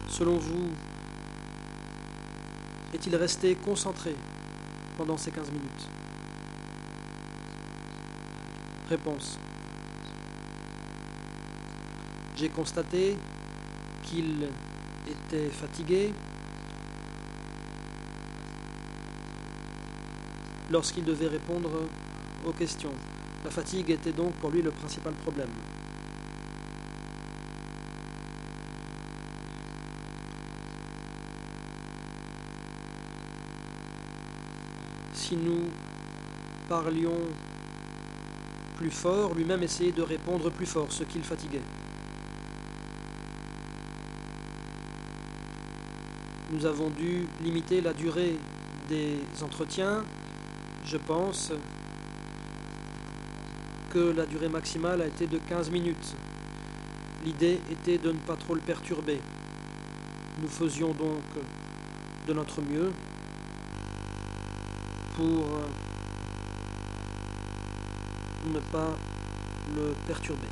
Selon vous, est-il resté concentré pendant ces 15 minutes? Réponse. J'ai constaté qu'il était fatigué lorsqu'il devait répondre aux questions. La fatigue était donc pour lui le principal problème. Si nous parlions plus fort, lui-même essayait de répondre plus fort, ce qui le fatiguait. Nous avons dû limiter la durée des entretiens. Je pense que la durée maximale a été de 15 minutes. L'idée était de ne pas trop le perturber. Nous faisions donc de notre mieux pour ne pas le perturber.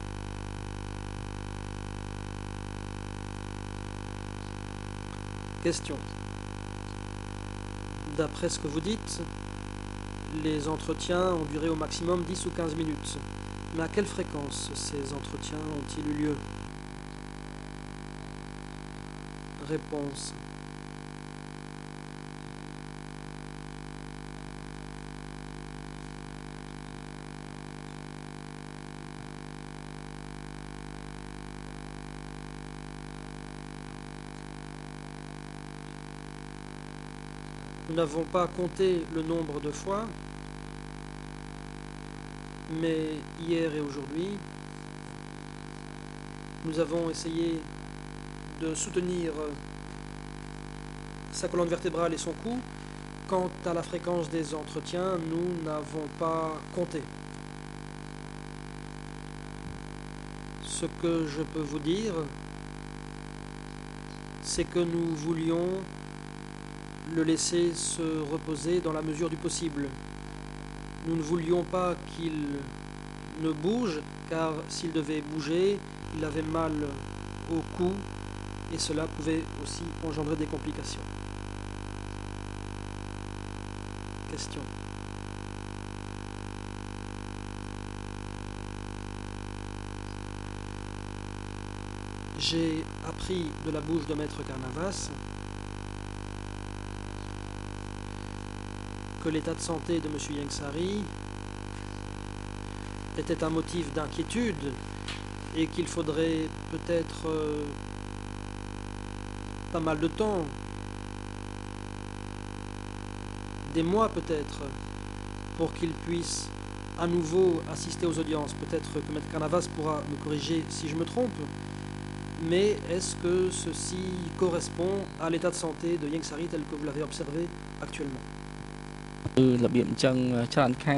Question. D'après ce que vous dites, les entretiens ont duré au maximum 10 ou 15 minutes. Mais à quelle fréquence ces entretiens ont-ils eu lieu? Réponse. Nous n'avons pas compté le nombre de fois, mais hier et aujourd'hui, nous avons essayé de soutenir sa colonne vertébrale et son cou. Quant à la fréquence des entretiens, nous n'avons pas compté. Ce que je peux vous dire, c'est que nous voulions le laisser se reposer dans la mesure du possible. Nous ne voulions pas qu'il ne bouge, car s'il devait bouger, il avait mal au cou et cela pouvait aussi engendrer des complications. Question. J'ai appris de la bouche de Maître Carnavas que l'état de santé de M. Yengsari était un motif d'inquiétude et qu'il faudrait peut-être pas mal de temps, des mois peut-être, pour qu'il puisse à nouveau assister aux audiences. Peut-être que Maître Carnavas pourra me corriger si je me trompe, mais est-ce que ceci correspond à l'état de santé de Ieng Sary tel que vous l'avez observé actuellement? របៀបអញ្ចឹងច្រើនខែ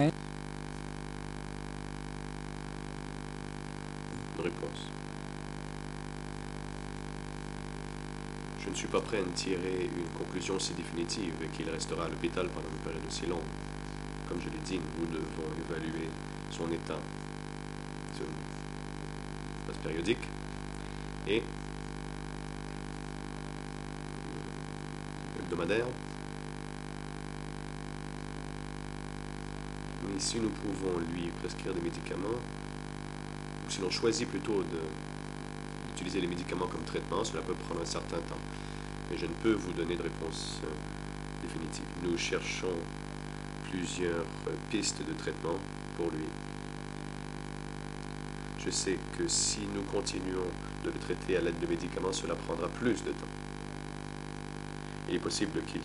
Réponse. Je ne suis pas prêt à en tirer une conclusion si définitive qu'il restera à l'hôpital pendant une période aussi longue. Comme je l'ai dit, nous devons évaluer son état sur une base périodique et hebdomadaire. Mais si nous pouvons lui prescrire des médicaments, ou si l'on choisit plutôt d'utiliser les médicaments comme traitement, cela peut prendre un certain temps. Mais je ne peux vous donner de réponse définitive. Nous cherchons plusieurs pistes de traitement pour lui. Je sais que si nous continuons de le traiter à l'aide de médicaments, cela prendra plus de temps. Il est possible qu'il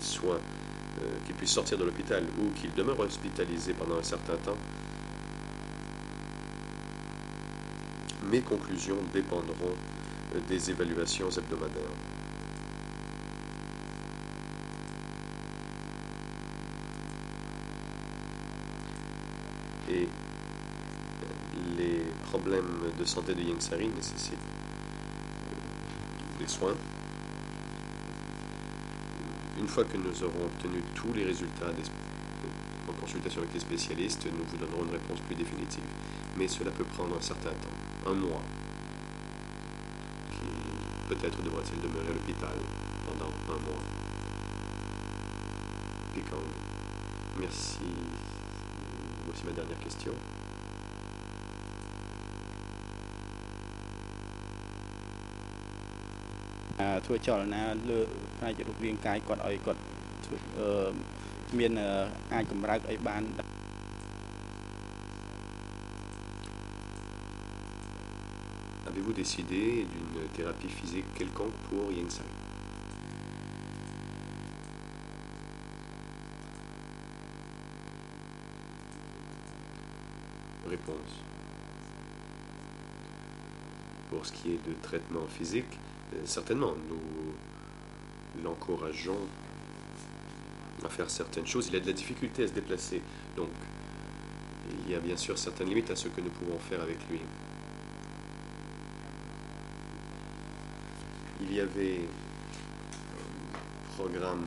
puisse sortir de l'hôpital ou qu'il demeure hospitalisé pendant un certain temps. Mes conclusions dépendront des évaluations hebdomadaires. Et les problèmes de santé de Ieng Sary nécessitent des soins. Une fois que nous aurons obtenu tous les résultats en consultation avec les spécialistes, nous vous donnerons une réponse plus définitive. Mais cela peut prendre un certain temps, un mois. Peut-être devra-t-il demeurer à l'hôpital pendant un mois. Pikang. Merci. Voici ma dernière question. Avez-vous décidé d'une thérapie physique quelconque pour Ieng Sary? Réponse. Pour ce qui est de traitement physique, certainement, nous l'encourageons à faire certaines choses. Il a de la difficulté à se déplacer, donc il y a bien sûr certaines limites à ce que nous pouvons faire avec lui. Il y avait un programme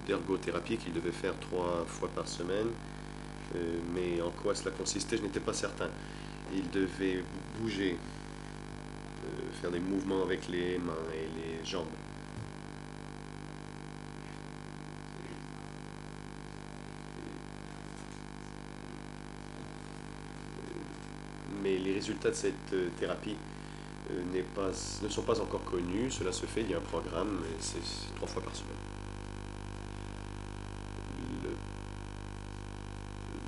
d'ergothérapie qu'il devait faire 3 fois par semaine, mais en quoi cela consistait, je n'étais pas certain. Il devait bouger, faire des mouvements avec les mains et les jambes. Mais les résultats de cette thérapie ne sont pas encore connus. Cela se fait, il y a un programme, et c'est 3 fois par semaine.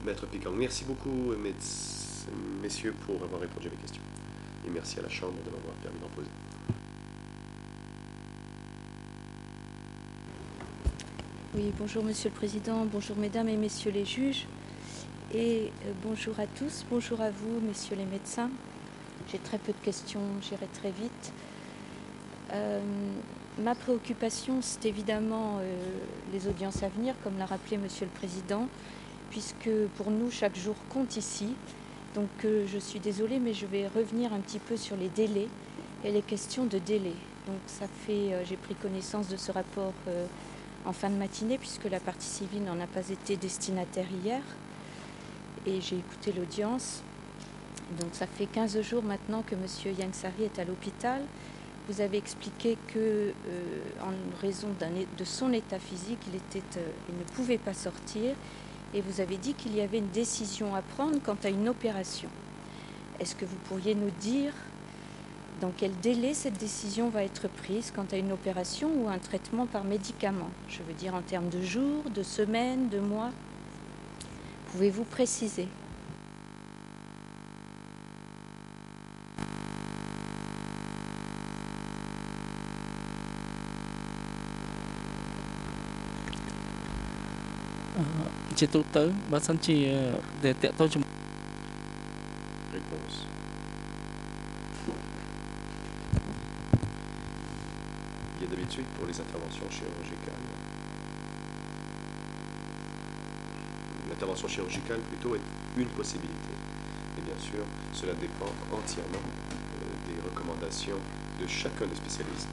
Maître Pikang, merci beaucoup, messieurs, pour avoir répondu à mes questions. Et merci à la Chambre de m'avoir permis d'en poser. Oui, bonjour Monsieur le Président, bonjour Mesdames et Messieurs les juges, et bonjour à tous, bonjour à vous, Messieurs les médecins. J'ai très peu de questions, j'irai très vite. Ma préoccupation, c'est évidemment les audiences à venir, comme l'a rappelé Monsieur le Président, puisque pour nous, chaque jour compte ici. Donc je suis désolée, mais je vais revenir un petit peu sur les délais et les questions de délai. Donc j'ai pris connaissance de ce rapport en fin de matinée, puisque la partie civile n'en a pas été destinataire hier. Et j'ai écouté l'audience. Donc ça fait 15 jours maintenant que M. Ieng Sary est à l'hôpital. Vous avez expliqué que, en raison de son état physique, il ne pouvait pas sortir. Et vous avez dit qu'il y avait une décision à prendre quant à une opération. Est-ce que vous pourriez nous dire dans quel délai cette décision va être prise quant à une opération ou un traitement par médicament? Je veux dire en termes de jours, de semaines, de mois. Pouvez-vous préciser? Réponse. Il y a d'habitude pour les interventions chirurgicales. L'intervention chirurgicale plutôt est une possibilité. Et bien sûr, cela dépend entièrement des recommandations de chacun des spécialistes.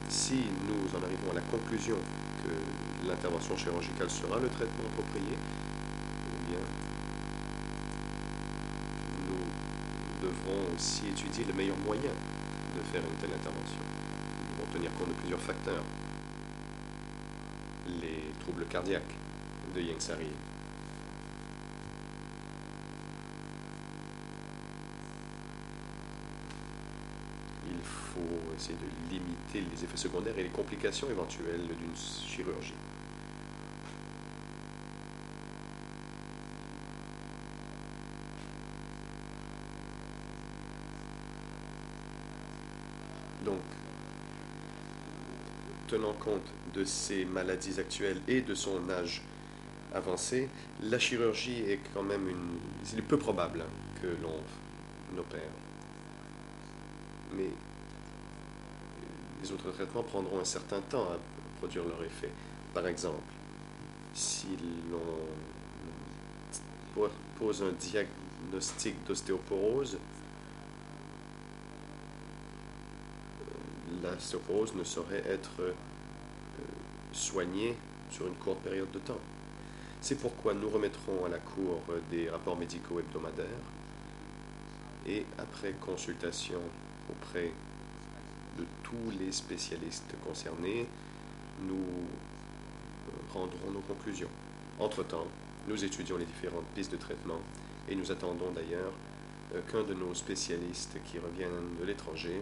Si nous en arrivons à la conclusion que l'intervention chirurgicale sera le traitement approprié, eh bien, nous devrons aussi étudier le meilleur moyen de faire une telle intervention. Nous devons tenir compte de plusieurs facteurs. Les troubles cardiaques de Ieng Sary. Il faut essayer de limiter les effets secondaires et les complications éventuelles d'une chirurgie. Donc, tenant compte de ses maladies actuelles et de son âge avancé, la chirurgie est quand même il est peu probable que l'on opère. Mais les autres traitements prendront un certain temps à produire leur effet. Par exemple, si l'on pose un diagnostic d'ostéoporose, l'ostéoporose ne saurait être soignée sur une courte période de temps. C'est pourquoi nous remettrons à la Cour des rapports médicaux hebdomadaires et après consultation auprès de tous les spécialistes concernés, nous rendrons nos conclusions. Entre-temps, nous étudions les différentes pistes de traitement et nous attendons d'ailleurs qu'un de nos spécialistes qui reviennent de l'étranger,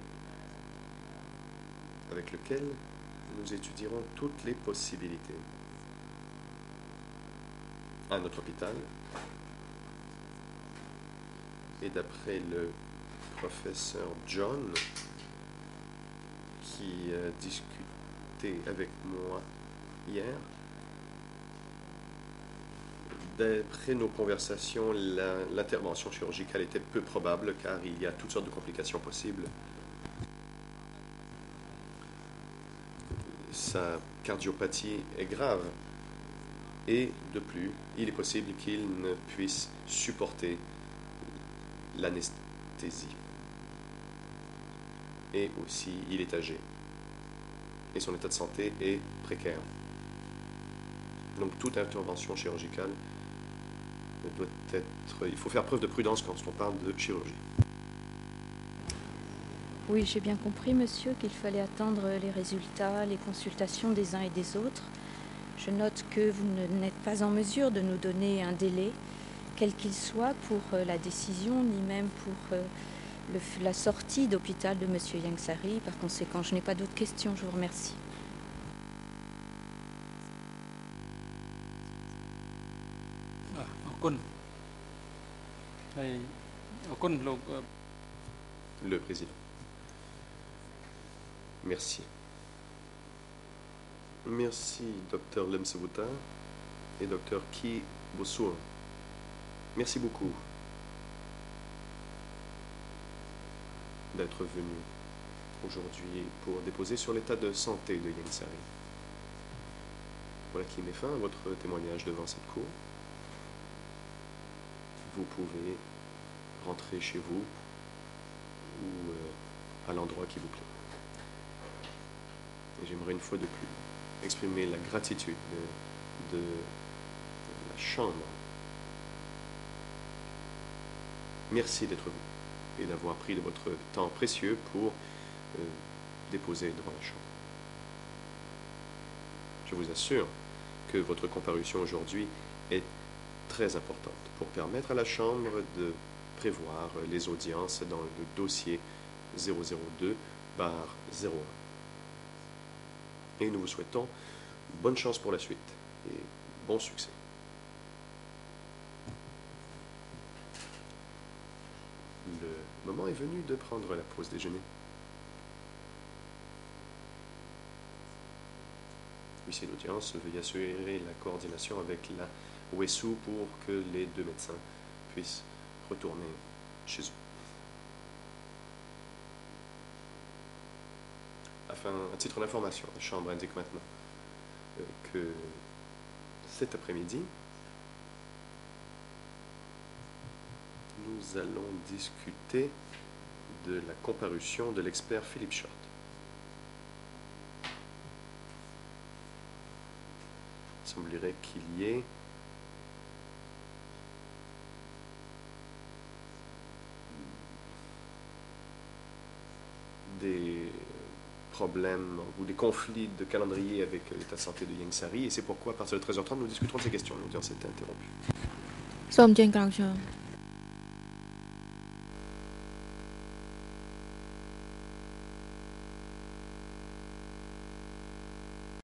avec lequel nous étudierons toutes les possibilités. À notre hôpital, et d'après le professeur John, qui a discuté avec moi hier, d'après nos conversations, l'intervention chirurgicale était peu probable car il y a toutes sortes de complications possibles. Sa cardiopathie est grave et de plus, il est possible qu'il ne puisse supporter l'anesthésie. Et aussi, il est âgé et son état de santé est précaire. Donc toute intervention chirurgicale doit être... Il faut faire preuve de prudence quand on parle de chirurgie. Oui, j'ai bien compris, monsieur, qu'il fallait attendre les résultats, les consultations des uns et des autres. Je note que vous n'êtes pas en mesure de nous donner un délai, quel qu'il soit, pour la décision, ni même pour la sortie d'hôpital de monsieur Ieng Sary. Par conséquent, je n'ai pas d'autres questions. Je vous remercie. Le président. Merci. Merci, Dr. Lim Sevuta et Dr. Ki Bosur. Merci beaucoup d'être venus aujourd'hui pour déposer sur l'état de santé de Ieng Sary. Voilà qui met fin à votre témoignage devant cette cour. Vous pouvez rentrer chez vous ou à l'endroit qui vous plaît. Et j'aimerais une fois de plus exprimer la gratitude de la Chambre. Merci d'être venu et d'avoir pris de votre temps précieux pour déposer devant la Chambre. Je vous assure que votre comparution aujourd'hui est très importante pour permettre à la Chambre de prévoir les audiences dans le dossier 002/01. Et nous vous souhaitons bonne chance pour la suite et bon succès. Le moment est venu de prendre la pause déjeuner. Huissier d'audience, veuillez assurer la coordination avec la Wessou pour que les deux médecins puissent retourner chez eux. Afin, à titre d'information, la Chambre indique maintenant que cet après-midi, nous allons discuter de la comparution de l'expert Philippe Short. Il semblerait qu'il y ait des problèmes ou des conflits de calendrier avec l'état de santé de Yang Sari, et c'est pourquoi à partir de 13h30 nous discuterons de ces questions. L'audience est interrompue.